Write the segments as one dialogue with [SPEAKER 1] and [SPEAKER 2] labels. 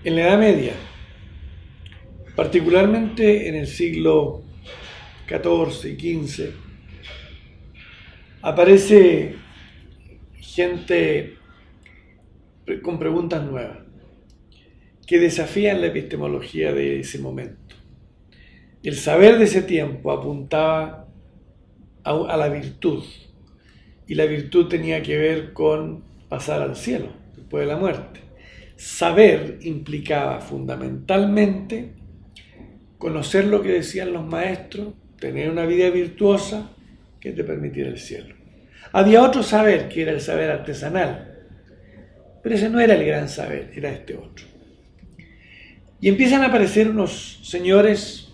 [SPEAKER 1] En la Edad Media, particularmente en el siglo XIV y XV, aparece gente con preguntas nuevas que desafían la epistemología de ese momento. El saber de ese tiempo apuntaba a la virtud, y la virtud tenía que ver con pasar al cielo después de la muerte. Saber implicaba fundamentalmente conocer lo que decían los maestros, tener una vida virtuosa que te permitiera el cielo. Había otro saber que era el saber artesanal, pero ese no era el gran saber, era este otro. Y empiezan a aparecer unos señores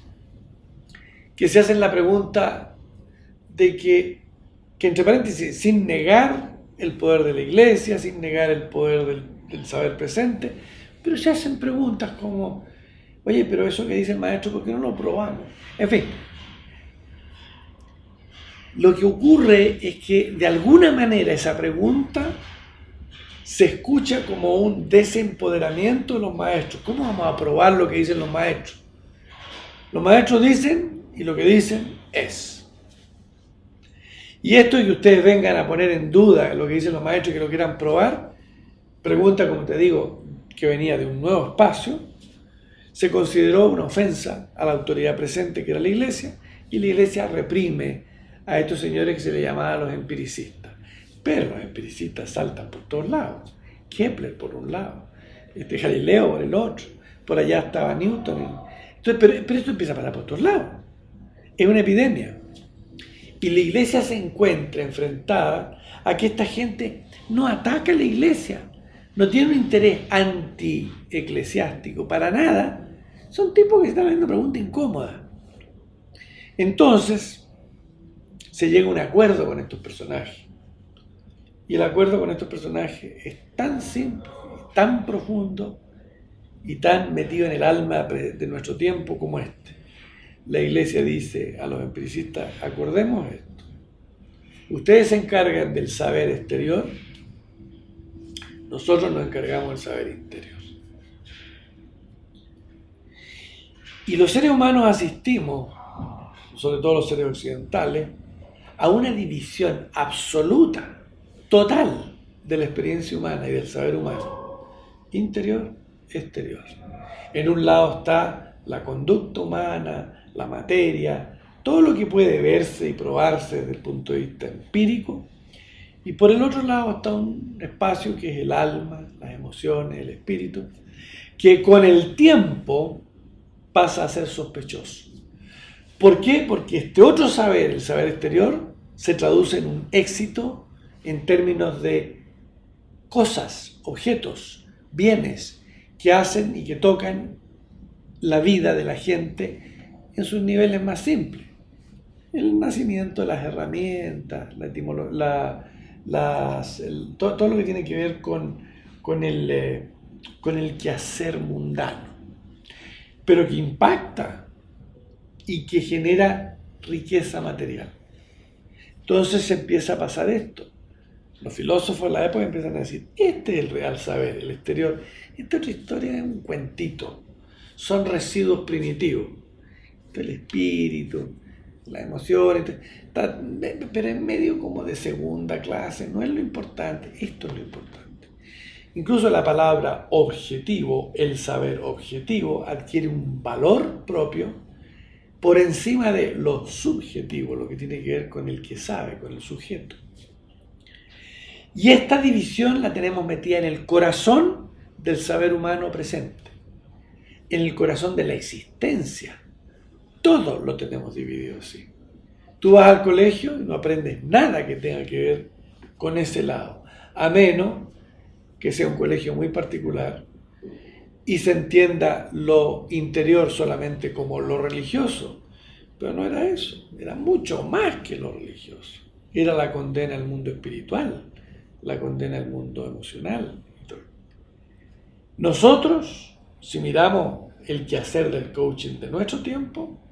[SPEAKER 1] que se hacen la pregunta de que entre paréntesis, sin negar el poder de la iglesia, sin negar el poder del saber presente, pero se hacen preguntas como, oye, pero eso que dice el maestro, ¿por qué no lo probamos? En fin, lo que ocurre es que de alguna manera esa pregunta se escucha como un desempoderamiento de los maestros. ¿Cómo vamos a probar lo que dicen los maestros? Los maestros dicen, y lo que dicen es. Y esto de que ustedes vengan a poner en duda lo que dicen los maestros y que lo quieran probar, pregunta, como te digo, que venía de un nuevo espacio, se consideró una ofensa a la autoridad presente, que era la iglesia, y la iglesia reprime a estos señores que se les llamaba los empiricistas. Pero los empiricistas saltan por todos lados. Kepler por un lado, Galileo por el otro, por allá estaba Newton. Entonces, pero esto empieza a pasar por todos lados. Es una epidemia. Y la iglesia se encuentra enfrentada a que esta gente no ataca a la iglesia, no tiene un interés anti-eclesiástico para nada. Son tipos que se están haciendo preguntas incómodas. Entonces, se llega a un acuerdo con estos personajes. Y el acuerdo con estos personajes es tan simple, tan profundo y tan metido en el alma de nuestro tiempo como este. La iglesia dice a los empiricistas, acordemos esto. Ustedes se encargan del saber exterior, nosotros nos encargamos del saber interior. Y los seres humanos asistimos, sobre todo los seres occidentales, a una división absoluta, total, de la experiencia humana y del saber humano. Interior, exterior. En un lado está la conducta humana, la materia, todo lo que puede verse y probarse desde el punto de vista empírico, y por el otro lado está un espacio que es el alma, las emociones, el espíritu, que con el tiempo pasa a ser sospechoso. ¿Por qué? Porque este otro saber, el saber exterior, se traduce en un éxito en términos de cosas, objetos, bienes que hacen y que tocan la vida de la gente en sus niveles más simples. El nacimiento de las herramientas, todo lo que tiene que ver con el quehacer mundano, pero que impacta y que genera riqueza material. Entonces se empieza a pasar esto. Los filósofos de la época empiezan a decir, este es el real saber, el exterior. Esta otra historia es un cuentito. Son residuos primitivos. El espíritu, las emociones, pero en medio como de segunda clase, no es lo importante, esto es lo importante. Incluso la palabra objetivo, el saber objetivo, adquiere un valor propio por encima de lo subjetivo, lo que tiene que ver con el que sabe, con el sujeto. Y esta división la tenemos metida en el corazón del saber humano presente, en el corazón de la existencia. Todo lo tenemos dividido así. Tú vas al colegio y no aprendes nada que tenga que ver con ese lado, a menos que sea un colegio muy particular y se entienda lo interior solamente como lo religioso. Pero no era eso, era mucho más que lo religioso. Era la condena al mundo espiritual, la condena al mundo emocional. Nosotros, si miramos el quehacer del coaching de nuestro tiempo,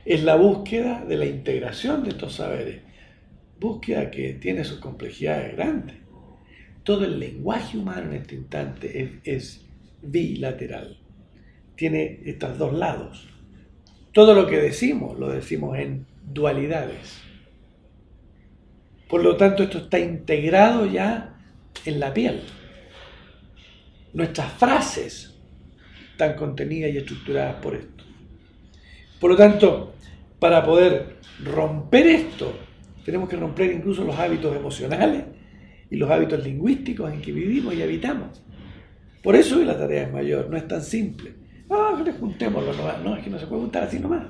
[SPEAKER 1] es la búsqueda de la integración de estos saberes, búsqueda que tiene sus complejidades grandes. Todo el lenguaje humano en este instante es bilateral. tiene estos dos lados. Todo lo que decimos, lo decimos en dualidades. Por lo tanto, esto está integrado ya en la piel. Nuestras frases están contenidas y estructuradas por esto. Por lo tanto, para poder romper esto, tenemos que romper incluso los hábitos emocionales y los hábitos lingüísticos en que vivimos y habitamos. Por eso la tarea es mayor, no es tan simple. Que juntémoslo nomás. No, es que no se puede juntar así nomás.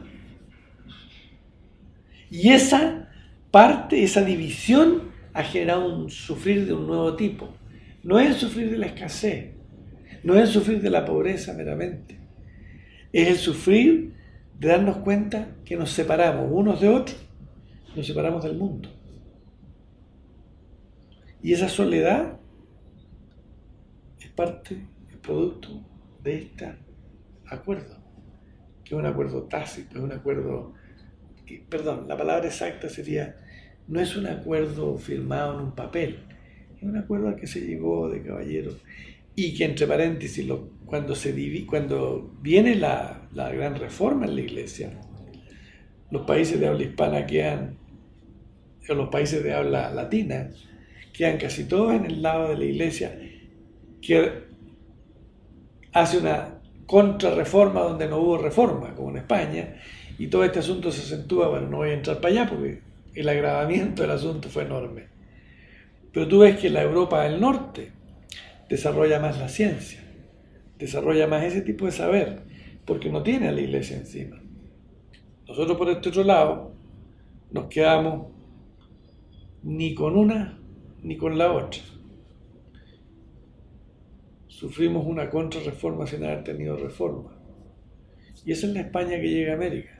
[SPEAKER 1] Y esa parte, esa división ha generado un sufrir de un nuevo tipo. No es el sufrir de la escasez, no es el sufrir de la pobreza meramente. Es el sufrir de darnos cuenta que nos separamos unos de otros, nos separamos del mundo. Y esa soledad es parte, es producto de este acuerdo, que es un acuerdo tácito, es un acuerdo, la palabra exacta sería, no es un acuerdo firmado en un papel, es un acuerdo al que se llegó de caballeros, y que entre paréntesis, cuando viene la gran reforma en la iglesia, los países de habla hispana o los países de habla latina, quedan casi todos en el lado de la iglesia que hace una contrarreforma donde no hubo reforma, como en España, y todo este asunto se acentúa. Bueno, no voy a entrar para allá porque el agravamiento del asunto fue enorme. Pero tú ves que la Europa del Norte desarrolla más la ciencia, desarrolla más ese tipo de saber, porque no tiene a la iglesia encima. Nosotros por este otro lado nos quedamos ni con una ni con la otra. Sufrimos una contrarreforma sin haber tenido reforma. Y esa es la España que llega a América.